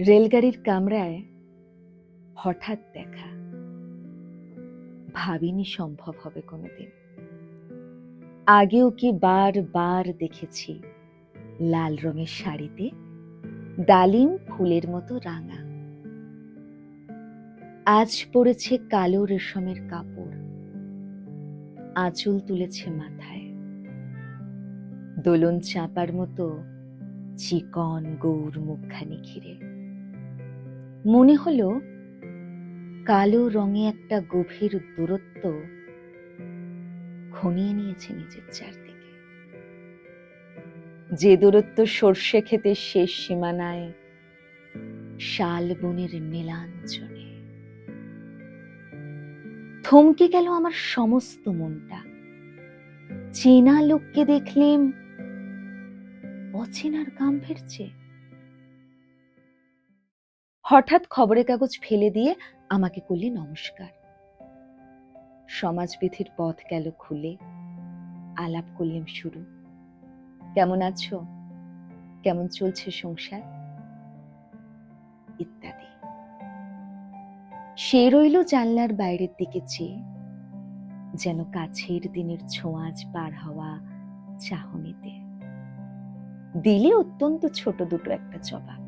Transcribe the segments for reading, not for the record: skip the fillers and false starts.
রেলগাড়ির কামরায় হঠাৎ দেখা, ভাবিনি সম্ভব হবে কোনোদিন। আগেও কি বারবার দেখেছি লাল রঙের শাড়িতে ডালিম ফুলের মতো রাঙা। আজ পড়েছে কালো রেশমের কাপড়, আঁচল তুলেছে মাথায়, দোলন চাপার মতো চিকন গৌর মুখখানি ঘিরে। মনে হলো কালো রঙে একটা গভীর দূরত্ব ঘনিয়ে নিয়েছে নিজের চারদিকে, যে দূরত্ব সর্ষে ক্ষেতের শেষ সীমানায়, শাল বনের নীলাঞ্জনে। থমকে গেল আমার সমস্ত মনটা। চেনা লোককে দেখলেম অচেনার গাম্ভীর্যে। হঠাৎ খবরের কাগজ ফেলে দিয়ে আমাকে করলে নমস্কার। সমাজবিধির পথ গেল খুলে, আলাপ করলেম শুরু। কেমন আছো, কেমন চলছে সংসার, ইত্যাদি। সে রইল জানলার বাইরের দিকে চেয়ে, যেন কাছের দিনের ছোঁয়াচ পার হওয়া চাহনিতে। দিলে অত্যন্ত ছোট দুটো একটা জবাব,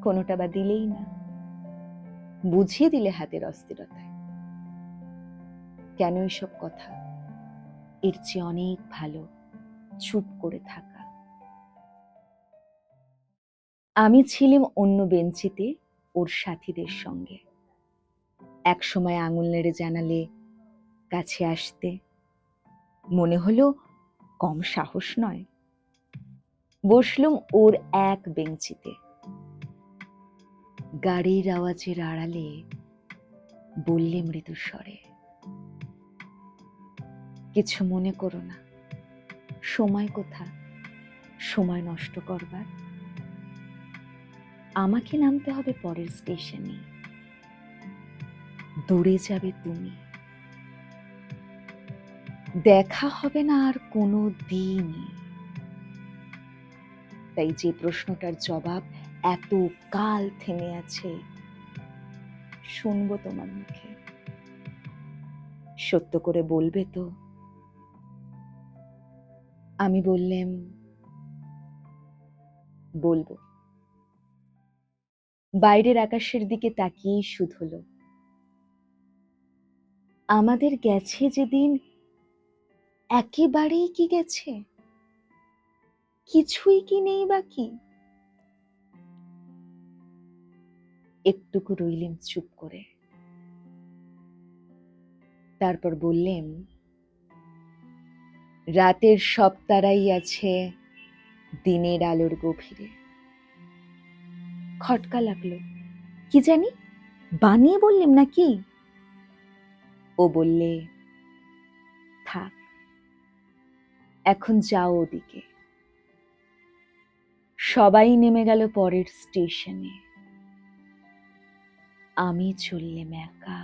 কোনোটা বা দিলেই না, বুঝিয়ে দিলে হাতের অস্থিরতায়। কেন এসব কথা? এর চেয়ে অনেক ভালো চুপ করে থাকা। আমি ছিলাম অন্য বেঞ্চিতে ওর সাথীদের সঙ্গে। এক সময় আঙুল নেড়ে জানালে কাছে আসতে, মনে হলো কম সাহস নয়। বসলুম ওর এক বেঞ্চিতে। গাড়ির আওয়াজের আড়ালে বললে মৃদু স্বরে, কিছু মনে করো না, সময় কোথা সময় নষ্ট করবার। আমাকে নামতে হবে পরের স্টেশনে, দূরে যাবে তুমি, দেখা হবে না আর কোনো দিনই। তাই যে প্রশ্নটার জবাব এত কাল থেমে আছে, শুনবো তোমার মুখে। সত্য করে বলবে তো? আমি বললেম, বলবো। বাইরের আকাশের দিকে তাকিয়েই শুধলো, আমাদের গেছে যেদিন একেবারেই কি গেছে, কিছুই কি নেই বাকি। একটুকু রইলেম চুপ করে, তারপর বললেম, রাতের সব তারাই আছে দিনের আলোর গভীরে। খটকা লাগলো, কি জানি বানিয়ে বললেম নাকি। ও বললে, থাক, এখন যাও ওদিকে। সবাই নেমে গেল পরের স্টেশনে, আমি চললেম একা।